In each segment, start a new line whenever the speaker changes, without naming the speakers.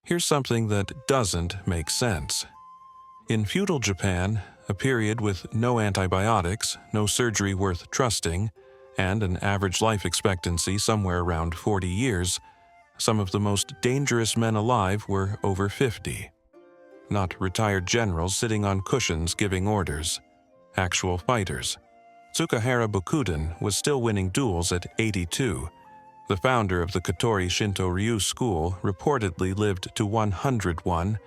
Here's something that doesn't make sense. In feudal Japan, a period with no antibiotics, no surgery worth trusting, and an average life expectancy somewhere around 40 years, some of the most dangerous men alive were over 50. Not retired generals sitting on cushions giving orders. Actual fighters. Tsukahara Bokuden was still winning duels at 82. The founder of the Kotori Shinto Ryu school reportedly lived to 101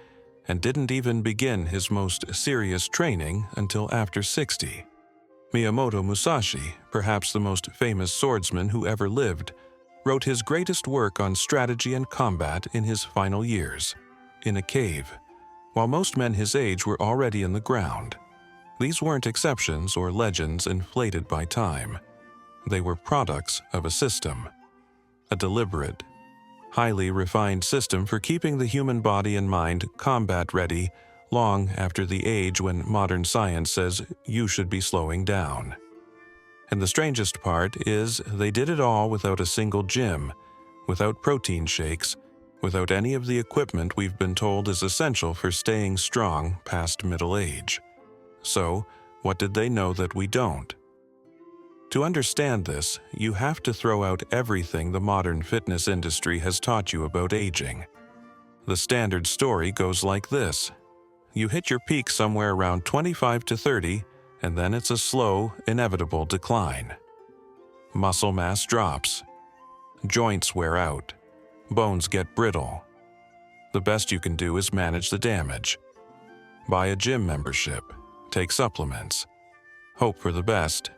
and didn't even begin his most serious training until after 60. Miyamoto Musashi, perhaps the most famous swordsman who ever lived, wrote his greatest work on strategy and combat in his final years, in a cave, while most men his age were already in the ground. These weren't exceptions or legends inflated by time. They were products of a system. A deliberate, highly refined system for keeping the human body and mind combat-ready long after the age when modern science says you should be slowing down. And the strangest part is they did it all without a single gym, without protein shakes, without any of the equipment we've been told is essential for staying strong past middle age. So, what did they know that we don't? To understand this, you have to throw out everything the modern fitness industry has taught you about aging. The standard story goes like this. You hit your peak somewhere around 25 to 30, and then it's a slow, inevitable decline. Muscle mass drops. Joints wear out. Bones get brittle. The best you can do is manage the damage. Buy a gym membership. Take supplements. Hope for the best.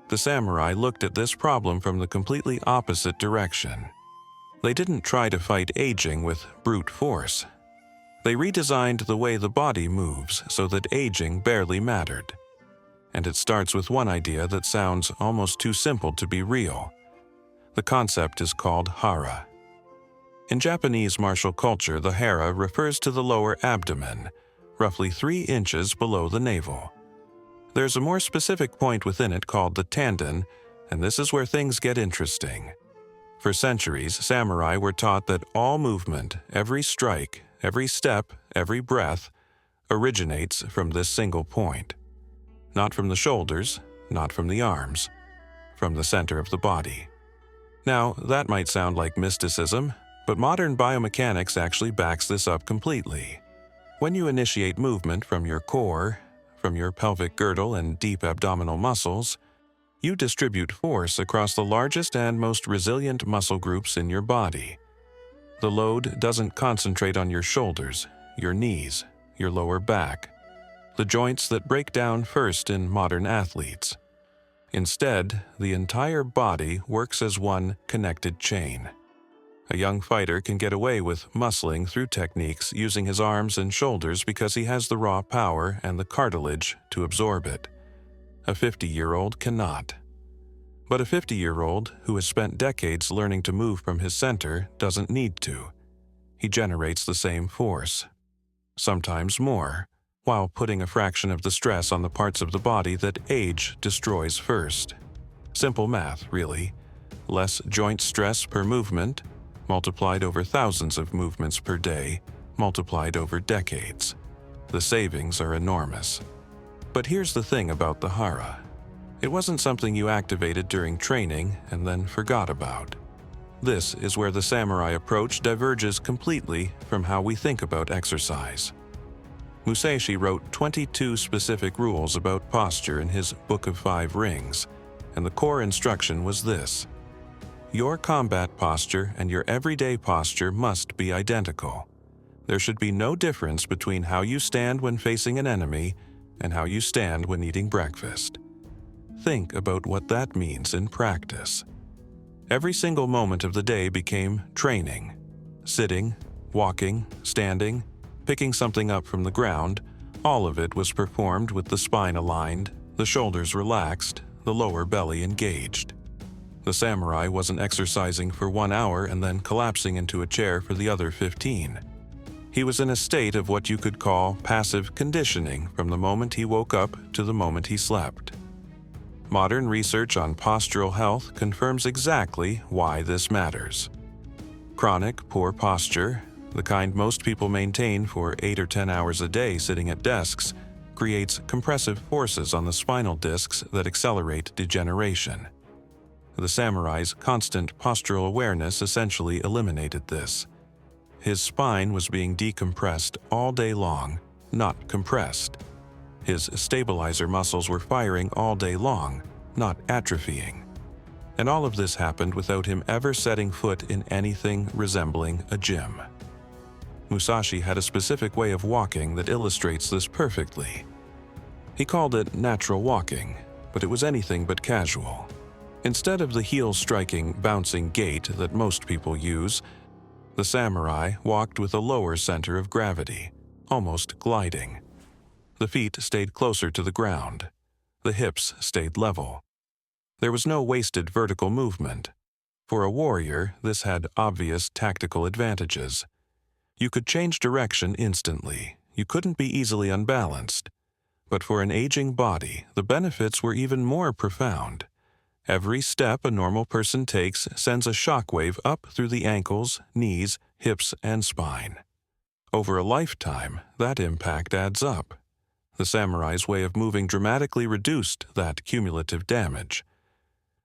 The samurai looked at this problem from the completely opposite direction. They didn't try to fight aging with brute force. They redesigned the way the body moves so that aging barely mattered. And it starts with one idea that sounds almost too simple to be real. The concept is called hara. In Japanese martial culture, the hara refers to the lower abdomen, roughly 3 inches below the navel. There's a more specific point within it called the tendon, and this is where things get interesting. For centuries, samurai were taught that all movement, every strike, every step, every breath, originates from this single point. Not from the shoulders, not from the arms, from the center of the body. Now, that might sound like mysticism, but modern biomechanics actually backs this up completely. When you initiate movement from your core, from your pelvic girdle and deep abdominal muscles, you distribute force across the largest and most resilient muscle groups in your body. The load doesn't concentrate on your shoulders, your knees, your lower back, the joints that break down first in modern athletes. Instead, the entire body works as one connected chain. A young fighter can get away with muscling through techniques using his arms and shoulders because he has the raw power and the cartilage to absorb it. A 50-year-old cannot. But a 50-year-old who has spent decades learning to move from his center doesn't need to. He generates the same force, sometimes more, while putting a fraction of the stress on the parts of the body that age destroys first. Simple math, really. Less joint stress per movement, multiplied over thousands of movements per day, multiplied over decades. The savings are enormous. But here's the thing about the hara. It wasn't something you activated during training and then forgot about. This is where the samurai approach diverges completely from how we think about exercise. Musashi wrote 22 specific rules about posture in his Book of 5 Rings, and the core instruction was this. Your combat posture and your everyday posture must be identical. There should be no difference between how you stand when facing an enemy and how you stand when eating breakfast. Think about what that means in practice. Every single moment of the day became training. Sitting, walking, standing, picking something up from the ground, all of it was performed with the spine aligned, the shoulders relaxed, the lower belly engaged. The samurai wasn't exercising for 1 hour and then collapsing into a chair for the other 15. He was in a state of what you could call passive conditioning from the moment he woke up to the moment he slept. Modern research on postural health confirms exactly why this matters. Chronic poor posture, the kind most people maintain for 8 or 10 hours a day sitting at desks, creates compressive forces on the spinal discs that accelerate degeneration. The samurai's constant postural awareness essentially eliminated this. His spine was being decompressed all day long, not compressed. His stabilizer muscles were firing all day long, not atrophying. And all of this happened without him ever setting foot in anything resembling a gym. Musashi had a specific way of walking that illustrates this perfectly. He called it natural walking, but it was anything but casual. Instead of the heel-striking, bouncing gait that most people use, the samurai walked with a lower center of gravity, almost gliding. The feet stayed closer to the ground. The hips stayed level. There was no wasted vertical movement. For a warrior, this had obvious tactical advantages. You could change direction instantly. You couldn't be easily unbalanced. But for an aging body, the benefits were even more profound. Every step a normal person takes sends a shockwave up through the ankles, knees, hips, and spine. Over a lifetime, that impact adds up. The samurai's way of moving dramatically reduced that cumulative damage.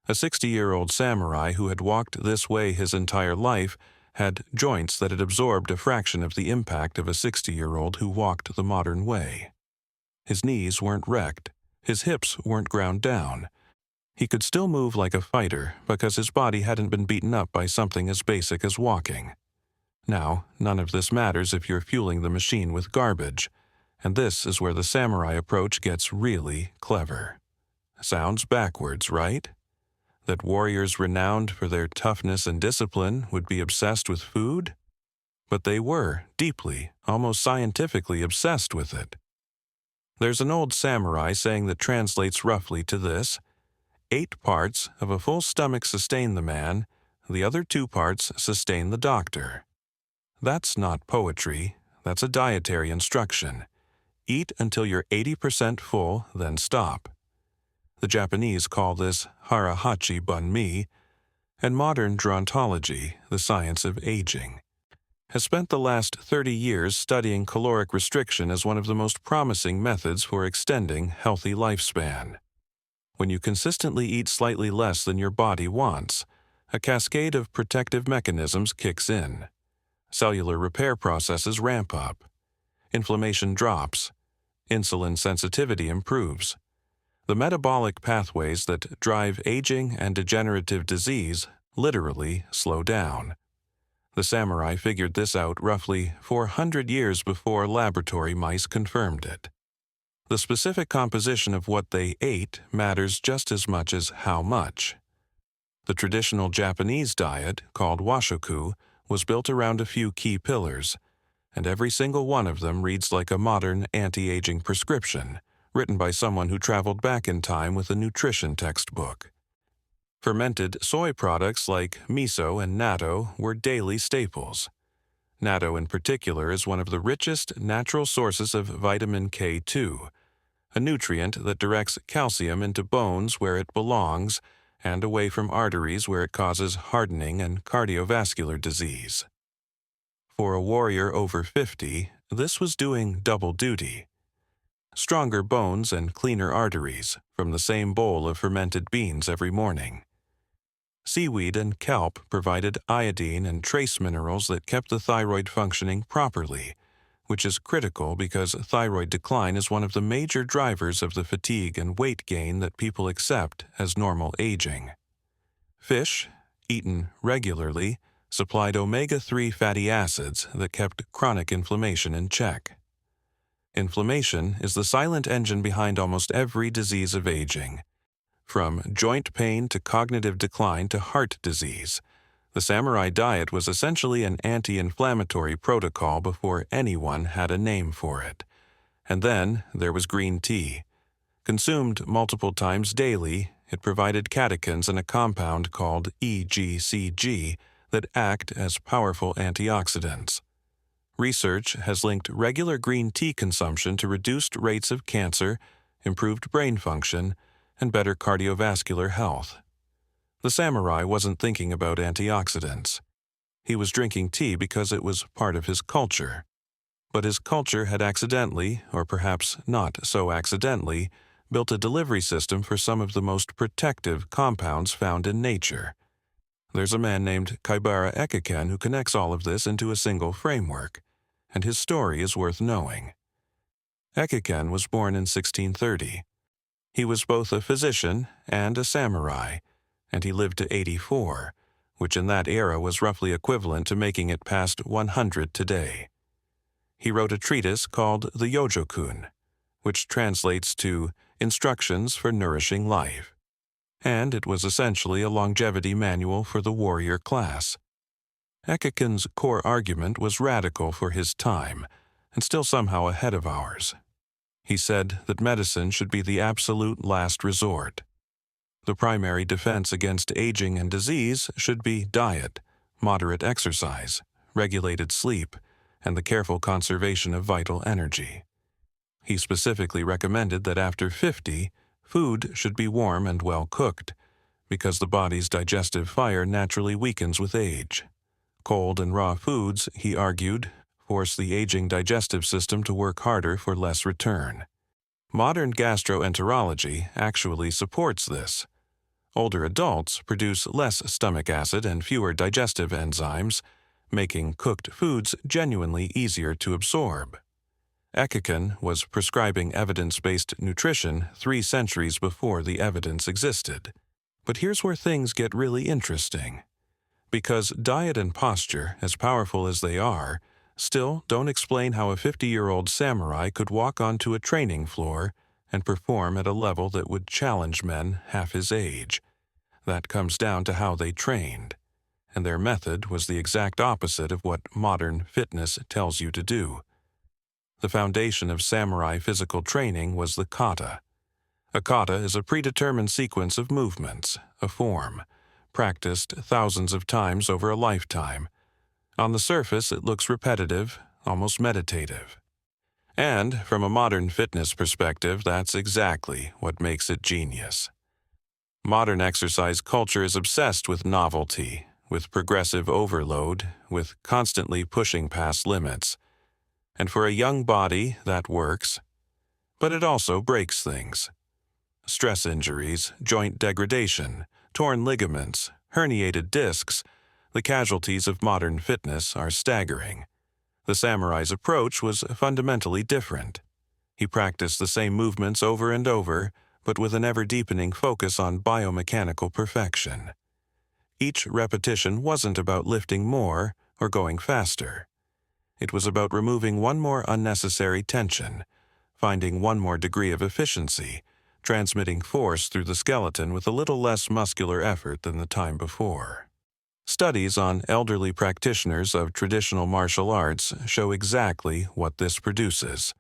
A 60-year-old samurai who had walked this way his entire life had joints that had absorbed a fraction of the impact of a 60-year-old who walked the modern way. His knees weren't wrecked. His hips weren't ground down. He could still move like a fighter because his body hadn't been beaten up by something as basic as walking. Now, none of this matters if you're fueling the machine with garbage, and this is where the samurai approach gets really clever. Sounds backwards, right? That warriors renowned for their toughness and discipline would be obsessed with food? But they were deeply, almost scientifically obsessed with it. There's an old samurai saying that translates roughly to this: 8 parts of a full stomach sustain the man, the other 2 parts sustain the doctor. That's not poetry, that's a dietary instruction. Eat until you're 80% full, then stop. The Japanese call this harahachi bunmi, and modern gerontology, the science of aging, has spent the last 30 years studying caloric restriction as one of the most promising methods for extending healthy lifespan. When you consistently eat slightly less than your body wants, a cascade of protective mechanisms kicks in. Cellular repair processes ramp up. Inflammation drops. Insulin sensitivity improves. The metabolic pathways that drive aging and degenerative disease literally slow down. The samurai figured this out roughly 400 years before laboratory mice confirmed it. The specific composition of what they ate matters just as much as how much. The traditional Japanese diet, called washoku, was built around a few key pillars, and every single one of them reads like a modern anti-aging prescription, written by someone who traveled back in time with a nutrition textbook. Fermented soy products like miso and natto were daily staples. Natto in particular is one of the richest natural sources of vitamin K2, a nutrient that directs calcium into bones where it belongs and away from arteries where it causes hardening and cardiovascular disease. For a warrior over 50, this was doing double duty. Stronger bones and cleaner arteries from the same bowl of fermented beans every morning. Seaweed and kelp provided iodine and trace minerals that kept the thyroid functioning properly, which is critical because thyroid decline is one of the major drivers of the fatigue and weight gain that people accept as normal aging. Fish, eaten regularly, supplied omega-3 fatty acids that kept chronic inflammation in check. Inflammation is the silent engine behind almost every disease of aging. From joint pain to cognitive decline to heart disease, the samurai diet was essentially an anti-inflammatory protocol before anyone had a name for it. And then there was green tea. Consumed multiple times daily, it provided catechins and a compound called EGCG that act as powerful antioxidants. Research has linked regular green tea consumption to reduced rates of cancer, improved brain function, and better cardiovascular health. The samurai wasn't thinking about antioxidants. He was drinking tea because it was part of his culture. But his culture had accidentally, or perhaps not so accidentally, built a delivery system for some of the most protective compounds found in nature. There's a man named Kaibara Ekeken who connects all of this into a single framework, and his story is worth knowing. Ekeken was born in 1630. He was both a physician and a samurai, and he lived to 84, which in that era was roughly equivalent to making it past 100 today. He wrote a treatise called the Yojokun, which translates to Instructions for Nourishing Life, and it was essentially a longevity manual for the warrior class. Ekeken's core argument was radical for his time, and still somehow ahead of ours. He said that medicine should be the absolute last resort. The primary defense against aging and disease should be diet, moderate exercise, regulated sleep, and the careful conservation of vital energy. He specifically recommended that after 50, food should be warm and well cooked, because the body's digestive fire naturally weakens with age. Cold and raw foods, he argued, force the aging digestive system to work harder for less return. Modern gastroenterology actually supports this. Older adults produce less stomach acid and fewer digestive enzymes, making cooked foods genuinely easier to absorb. Ekeken was prescribing evidence-based nutrition 3 centuries before the evidence existed. But here's where things get really interesting. Because diet and posture, as powerful as they are, still don't explain how a 50-year-old samurai could walk onto a training floor and perform at a level that would challenge men half his age. That comes down to how they trained, and their method was the exact opposite of what modern fitness tells you to do. The foundation of samurai physical training was the kata. A kata is a predetermined sequence of movements, a form, practiced thousands of times over a lifetime. On the surface, it looks repetitive, almost meditative. And from a modern fitness perspective, that's exactly what makes it genius. Modern exercise culture is obsessed with novelty, with progressive overload, with constantly pushing past limits. And for a young body, that works. But it also breaks things. Stress injuries, joint degradation, torn ligaments, herniated discs, the casualties of modern fitness are staggering. The samurai's approach was fundamentally different. He practiced the same movements over and over, but with an ever-deepening focus on biomechanical perfection. Each repetition wasn't about lifting more or going faster. It was about removing one more unnecessary tension, finding one more degree of efficiency, transmitting force through the skeleton with a little less muscular effort than the time before. Studies on elderly practitioners of traditional martial arts show exactly what this produces.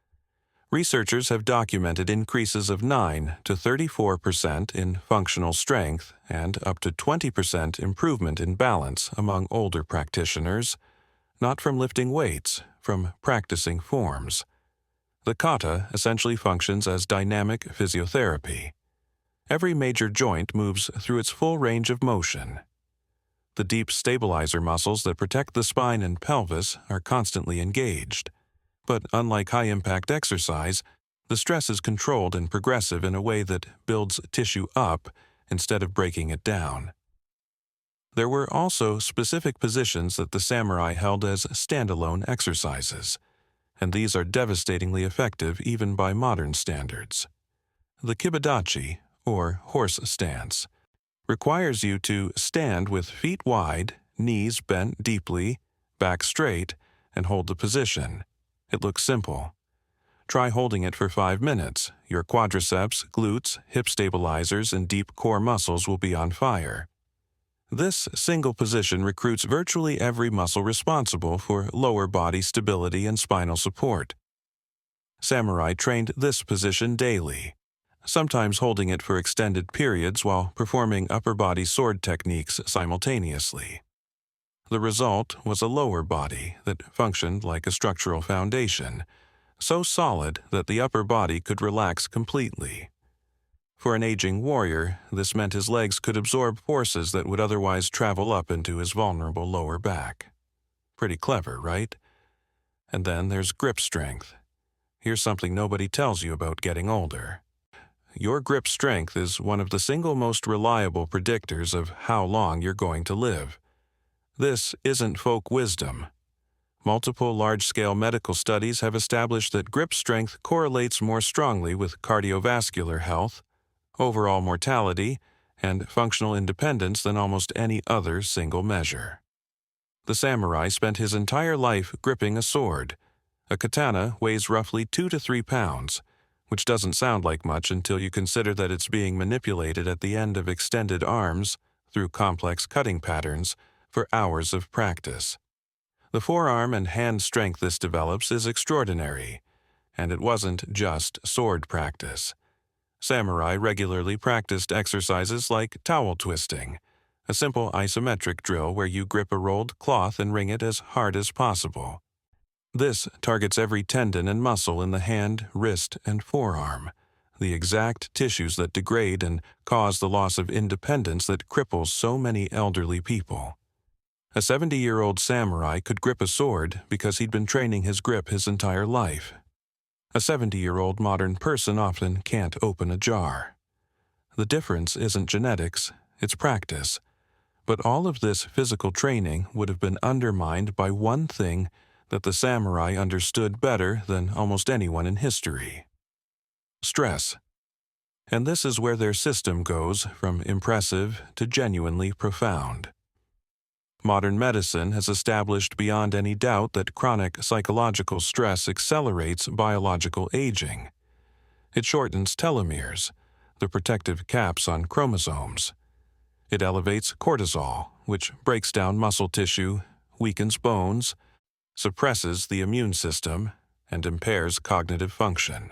Researchers have documented increases of 9 to 34% in functional strength and up to 20% improvement in balance among older practitioners, not from lifting weights, from practicing forms. The kata essentially functions as dynamic physiotherapy. Every major joint moves through its full range of motion. The deep stabilizer muscles that protect the spine and pelvis are constantly engaged. But unlike high-impact exercise, the stress is controlled and progressive in a way that builds tissue up instead of breaking it down. There were also specific positions that the samurai held as standalone exercises, and these are devastatingly effective even by modern standards. The kibidachi, or horse stance, requires you to stand with feet wide, knees bent deeply, back straight, and hold the position. It looks simple. Try holding it for 5 minutes. Your quadriceps, glutes, hip stabilizers, and deep core muscles will be on fire. This single position recruits virtually every muscle responsible for lower body stability and spinal support. Samurai trained this position daily, sometimes holding it for extended periods while performing upper body sword techniques simultaneously. The result was a lower body that functioned like a structural foundation, so solid that the upper body could relax completely. For an aging warrior, this meant his legs could absorb forces that would otherwise travel up into his vulnerable lower back. Pretty clever, right? And then there's grip strength. Here's something nobody tells you about getting older. Your grip strength is one of the single most reliable predictors of how long you're going to live. This isn't folk wisdom. Multiple large-scale medical studies have established that grip strength correlates more strongly with cardiovascular health, overall mortality, and functional independence than almost any other single measure. The samurai spent his entire life gripping a sword. A katana weighs roughly 2 to 3 pounds, which doesn't sound like much until you consider that it's being manipulated at the end of extended arms through complex cutting patterns for hours of practice. The forearm and hand strength this develops is extraordinary, and it wasn't just sword practice. Samurai regularly practiced exercises like towel twisting, a simple isometric drill where you grip a rolled cloth and wring it as hard as possible. This targets every tendon and muscle in the hand, wrist, and forearm, the exact tissues that degrade and cause the loss of independence that cripples so many elderly people. A 70-year-old samurai could grip a sword because he'd been training his grip his entire life. A 70-year-old modern person often can't open a jar. The difference isn't genetics, it's practice. But all of this physical training would have been undermined by one thing that the samurai understood better than almost anyone in history: stress. And this is where their system goes from impressive to genuinely profound. Modern medicine has established beyond any doubt that chronic psychological stress accelerates biological aging. It shortens telomeres, the protective caps on chromosomes. It elevates cortisol, which breaks down muscle tissue, weakens bones, suppresses the immune system, and impairs cognitive function.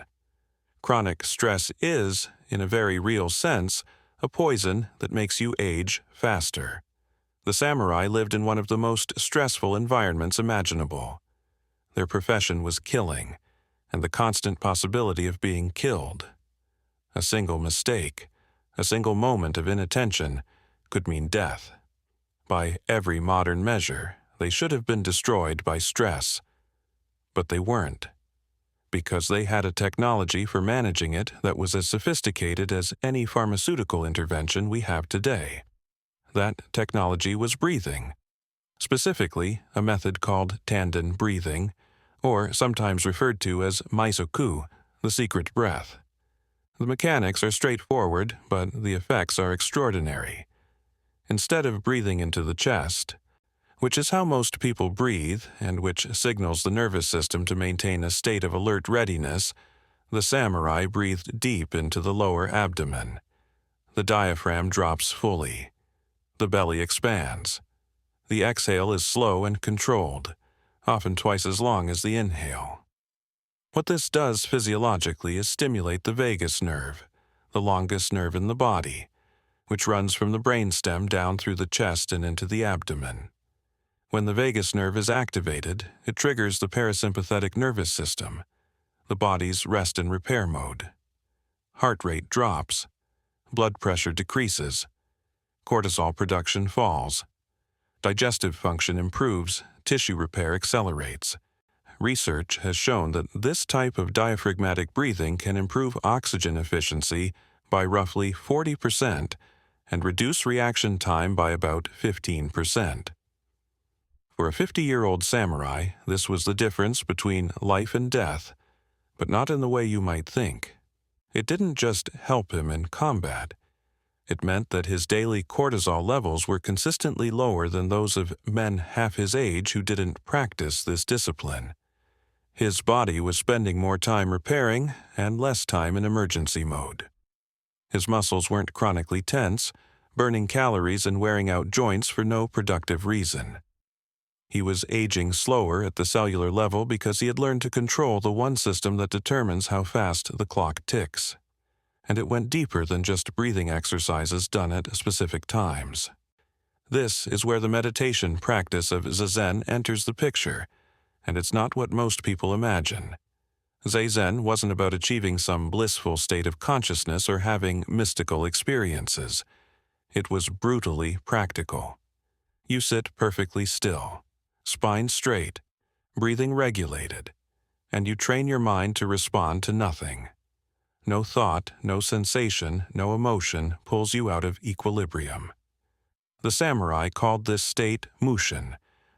Chronic stress is, in a very real sense, a poison that makes you age faster. The samurai lived in one of the most stressful environments imaginable. Their profession was killing, and the constant possibility of being killed. A single mistake, a single moment of inattention, could mean death. By every modern measure, they should have been destroyed by stress. But they weren't, because they had a technology for managing it that was as sophisticated as any pharmaceutical intervention we have today. That technology was breathing, specifically a method called tandem breathing, or sometimes referred to as maisoku, the secret breath. The mechanics are straightforward, but the effects are extraordinary. Instead of breathing into the chest, which is how most people breathe and which signals the nervous system to maintain a state of alert readiness, the samurai breathed deep into the lower abdomen. The diaphragm drops fully. The belly expands. The exhale is slow and controlled, often twice as long as the inhale. What this does physiologically is stimulate the vagus nerve, the longest nerve in the body, which runs from the brainstem down through the chest and into the abdomen. When the vagus nerve is activated, it triggers the parasympathetic nervous system, the body's rest and repair mode. Heart rate drops. Blood pressure decreases. Cortisol production falls. Digestive function improves. Tissue repair accelerates. Research has shown that this type of diaphragmatic breathing can improve oxygen efficiency by roughly 40% and reduce reaction time by about 15%. For a 50-year-old samurai, this was the difference between life and death, but not in the way you might think. It didn't just help him in combat. It meant that his daily cortisol levels were consistently lower than those of men half his age who didn't practice this discipline. His body was spending more time repairing and less time in emergency mode. His muscles weren't chronically tense, burning calories and wearing out joints for no productive reason. He was aging slower at the cellular level because he had learned to control the one system that determines how fast the clock ticks. And it went deeper than just breathing exercises done at specific times. This is where the meditation practice of Zazen enters the picture, and it's not what most people imagine. Zazen wasn't about achieving some blissful state of consciousness or having mystical experiences. It was brutally practical. You sit perfectly still. spine straight, breathing regulated, and you train your mind to respond to nothing. No thought, no sensation, no emotion pulls you out of equilibrium. The samurai called this state mushin,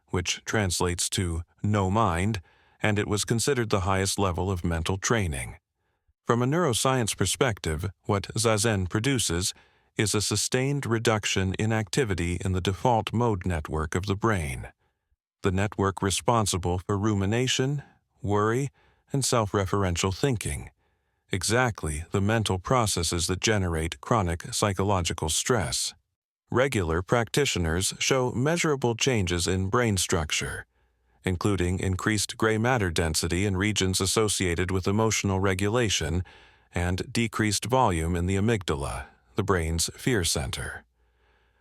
which translates to no mind, and it was considered the highest level of mental training. From a neuroscience perspective, what Zazen produces is a sustained reduction in activity in the default mode network of the brain, the network responsible for rumination, worry, and self-referential thinking, exactly the mental processes that generate chronic psychological stress. Regular practitioners show measurable changes in brain structure, including increased gray matter density in regions associated with emotional regulation and decreased volume in the amygdala, the brain's fear center.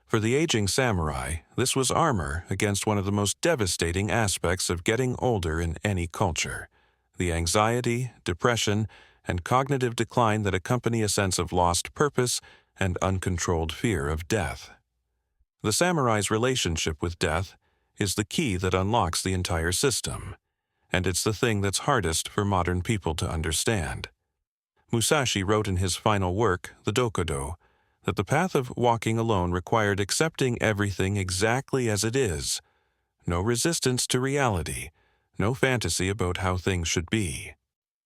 For the aging samurai, this was armor against one of the most devastating aspects of getting older in any culture, the anxiety, depression, and cognitive decline that accompany a sense of lost purpose and uncontrolled fear of death. The samurai's relationship with death is the key that unlocks the entire system, and it's the thing that's hardest for modern people to understand. Musashi wrote in his final work, the Dokudo, that the path of walking alone required accepting everything exactly as it is, no resistance to reality, no fantasy about how things should be.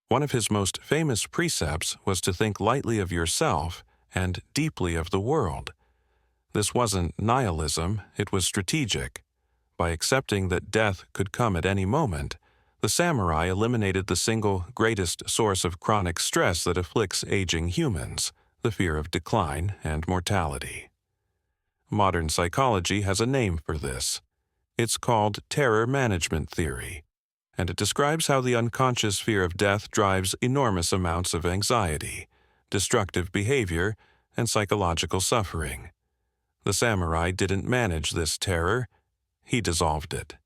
One of his most famous precepts was to think lightly of yourself and deeply of the world. This wasn't nihilism, it was strategic. By accepting that death could come at any moment, the samurai eliminated the single greatest source of chronic stress that afflicts aging humans, the fear of decline and mortality. Modern psychology has a name for this. It's called terror management theory, and it describes how the unconscious fear of death drives enormous amounts of anxiety, destructive behavior, and psychological suffering. The samurai didn't manage this terror, he dissolved it.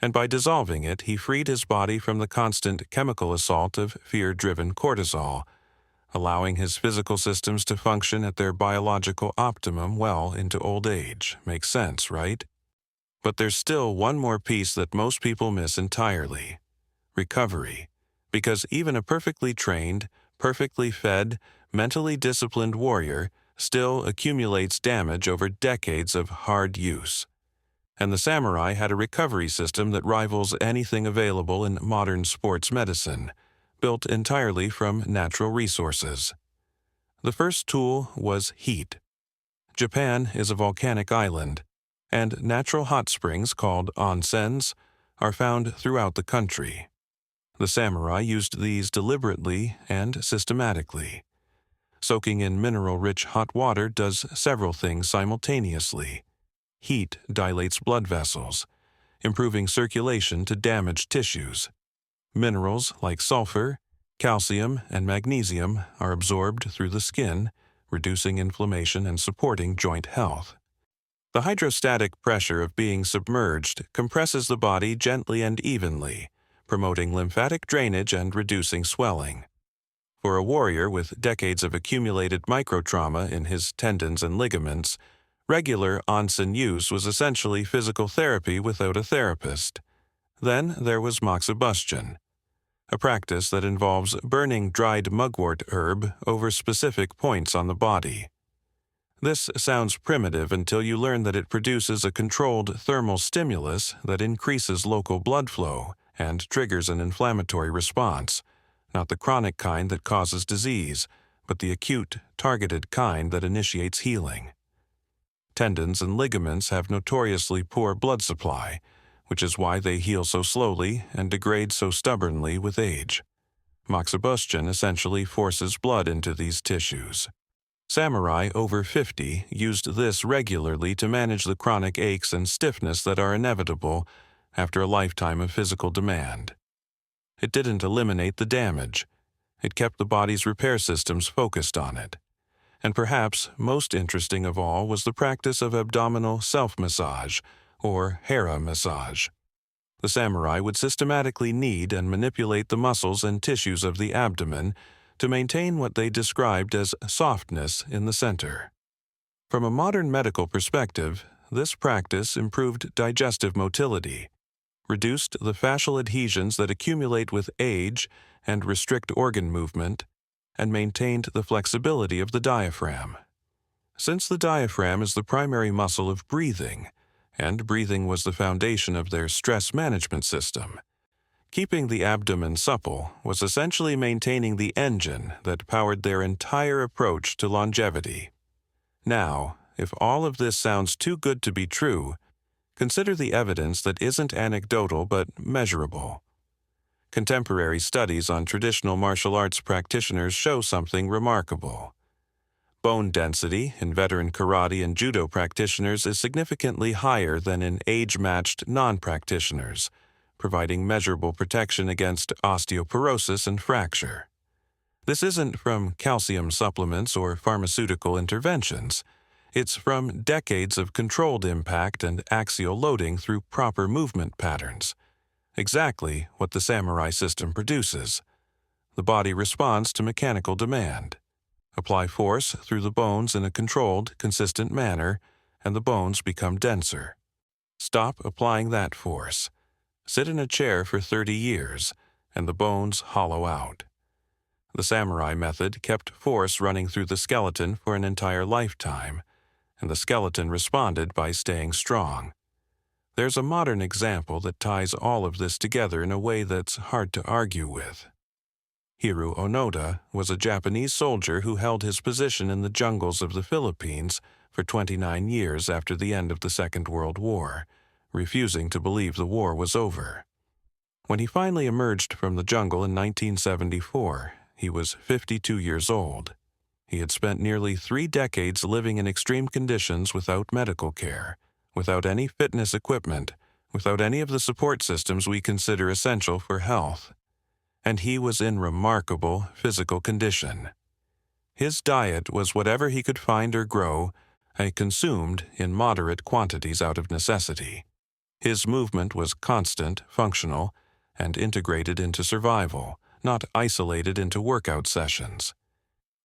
And by dissolving it, he freed his body from the constant chemical assault of fear-driven cortisol, allowing his physical systems to function at their biological optimum well into old age. Makes sense, right? But there's still one more piece that most people miss entirely: recovery. Because even a perfectly trained, perfectly fed, mentally disciplined warrior still accumulates damage over decades of hard use. And the samurai had a recovery system that rivals anything available in modern sports medicine, built entirely from natural resources. The first tool was heat. Japan is a volcanic island, and natural hot springs called onsens are found throughout the country. The samurai used these deliberately and systematically. Soaking in mineral-rich hot water does several things simultaneously. Heat dilates blood vessels, improving circulation to damaged tissues. Minerals like sulfur, calcium, and magnesium are absorbed through the skin, reducing inflammation and supporting joint health. The hydrostatic pressure of being submerged compresses the body gently and evenly, promoting lymphatic drainage and reducing swelling. For a warrior with decades of accumulated microtrauma in his tendons and ligaments, regular onsen use was essentially physical therapy without a therapist. Then there was moxibustion, a practice that involves burning dried mugwort herb over specific points on the body. This sounds primitive until you learn that it produces a controlled thermal stimulus that increases local blood flow and triggers an inflammatory response, not the chronic kind that causes disease, but the acute, targeted kind that initiates healing. Tendons and ligaments have notoriously poor blood supply, which is why they heal so slowly and degrade so stubbornly with age. Moxibustion essentially forces blood into these tissues. Samurai over 50 used this regularly to manage the chronic aches and stiffness that are inevitable after a lifetime of physical demand. It didn't eliminate the damage. It kept the body's repair systems focused on it. And perhaps most interesting of all was the practice of abdominal self-massage, or hara massage. The samurai would systematically knead and manipulate the muscles and tissues of the abdomen to maintain what they described as softness in the center. From a modern medical perspective, this practice improved digestive motility, reduced the fascial adhesions that accumulate with age and restrict organ movement, and maintained the flexibility of the diaphragm. Since the diaphragm is the primary muscle of breathing, and breathing was the foundation of their stress management system, keeping the abdomen supple was essentially maintaining the engine that powered their entire approach to longevity. Now, if all of this sounds too good to be true, consider the evidence that isn't anecdotal but measurable. Contemporary studies on traditional martial arts practitioners show something remarkable. Bone density in veteran karate and judo practitioners is significantly higher than in age-matched non-practitioners, providing measurable protection against osteoporosis and fracture. This isn't from calcium supplements or pharmaceutical interventions. It's from decades of controlled impact and axial loading through proper movement patterns. Exactly what the samurai system produces. The body responds to mechanical demand. Apply force through the bones in a controlled, consistent manner, and the bones become denser. Stop applying that force. Sit in a chair for 30 years, and the bones hollow out. The samurai method kept force running through the skeleton for an entire lifetime, and the skeleton responded by staying strong. There's a modern example that ties all of this together in a way that's hard to argue with. Hiro Onoda was a Japanese soldier who held his position in the jungles of the Philippines for 29 years after the end of the Second World War, refusing to believe the war was over. When he finally emerged from the jungle in 1974, he was 52 years old. He had spent nearly 3 decades living in extreme conditions without medical care, without any fitness equipment, without any of the support systems we consider essential for health. And he was in remarkable physical condition. His diet was whatever he could find or grow, and consumed in moderate quantities out of necessity. His movement was constant, functional, and integrated into survival, not isolated into workout sessions.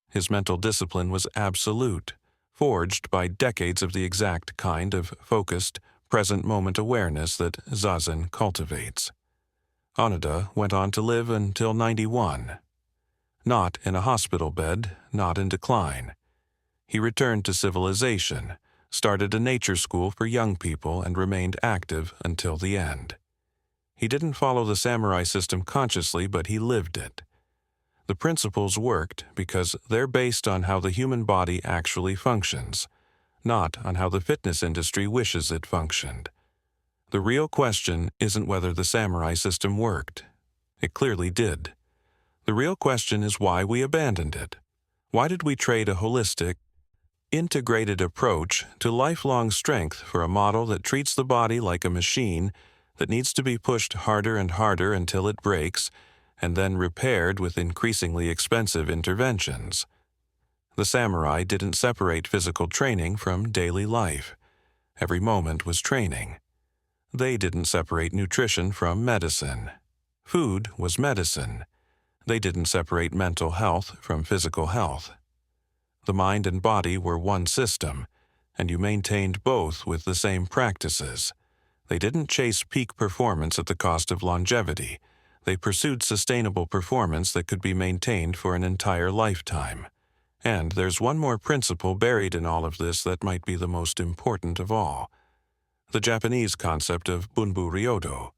His mental discipline was absolute, forged by decades of the exact kind of focused, present-moment awareness that Zazen cultivates. Onoda went on to live until 91. Not in a hospital bed, not in decline. He returned to civilization, started a nature school for young people, and remained active until the end. He didn't follow the samurai system consciously, but he lived it. The principles worked because they're based on how the human body actually functions, not on how the fitness industry wishes it functioned. The real question isn't whether the samurai system worked. It clearly did. The real question is why we abandoned it. Why did we trade a holistic, integrated approach to lifelong strength for a model that treats the body like a machine that needs to be pushed harder and harder until it breaks, and then repaired with increasingly expensive interventions? The samurai didn't separate physical training from daily life. Every moment was training. They didn't separate nutrition from medicine. Food was medicine. They didn't separate mental health from physical health. The mind and body were one system, and you maintained both with the same practices. They didn't chase peak performance at the cost of longevity. They pursued sustainable performance that could be maintained for an entire lifetime. And there's one more principle buried in all of this that might be the most important of all. The Japanese concept of bunbu ryodo,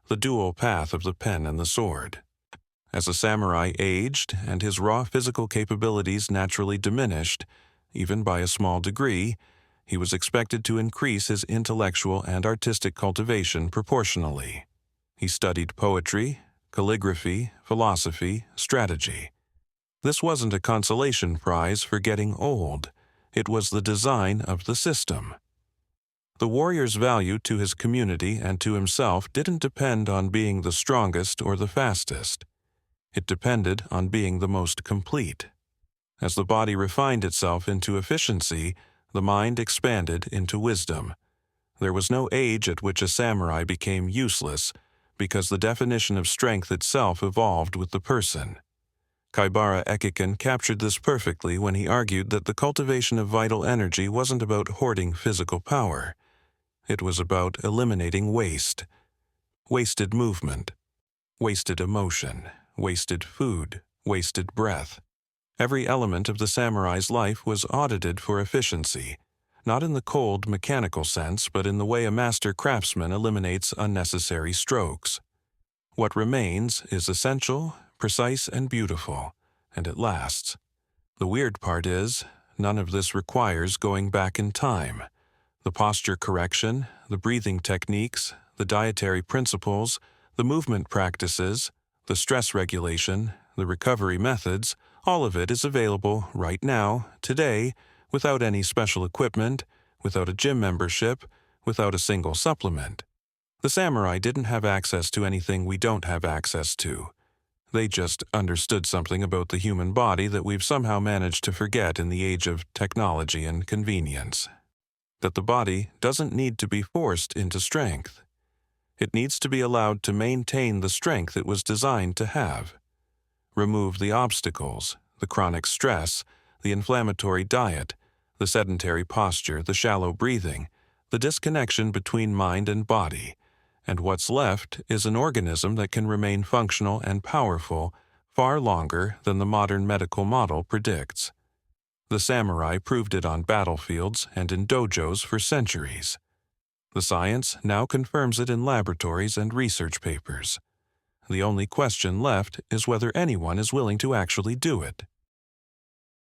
the dual path of the pen and the sword. As a samurai aged and his raw physical capabilities naturally diminished, even by a small degree, he was expected to increase his intellectual and artistic cultivation proportionally. He studied poetry, calligraphy, philosophy, strategy. This wasn't a consolation prize for getting old. It was the design of the system. The warrior's value to his community and to himself didn't depend on being the strongest or the fastest. It depended on being the most complete. As the body refined itself into efficiency, the mind expanded into wisdom. There was no age at which a samurai became useless, because the definition of strength itself evolved with the person. Kaibara Ekiken captured this perfectly when he argued that the cultivation of vital energy wasn't about hoarding physical power. It was about eliminating waste. Wasted movement, wasted emotion, wasted food, wasted breath. Every element of the samurai's life was audited for efficiency, not in the cold, mechanical sense, but in the way a master craftsman eliminates unnecessary strokes. What remains is essential, precise, and beautiful, and it lasts. The weird part is, none of this requires going back in time. The posture correction, the breathing techniques, the dietary principles, the movement practices, the stress regulation, the recovery methods, all of it is available right now, today, without any special equipment, without a gym membership, without a single supplement. The samurai didn't have access to anything we don't have access to. They just understood something about the human body that we've somehow managed to forget in the age of technology and convenience. That the body doesn't need to be forced into strength. It needs to be allowed to maintain the strength it was designed to have. Remove the obstacles, the chronic stress, the inflammatory diet, the sedentary posture, the shallow breathing, the disconnection between mind and body, and what's left is an organism that can remain functional and powerful far longer than the modern medical model predicts. The samurai proved it on battlefields and in dojos for centuries. The science now confirms it in laboratories and research papers. The only question left is whether anyone is willing to actually do it.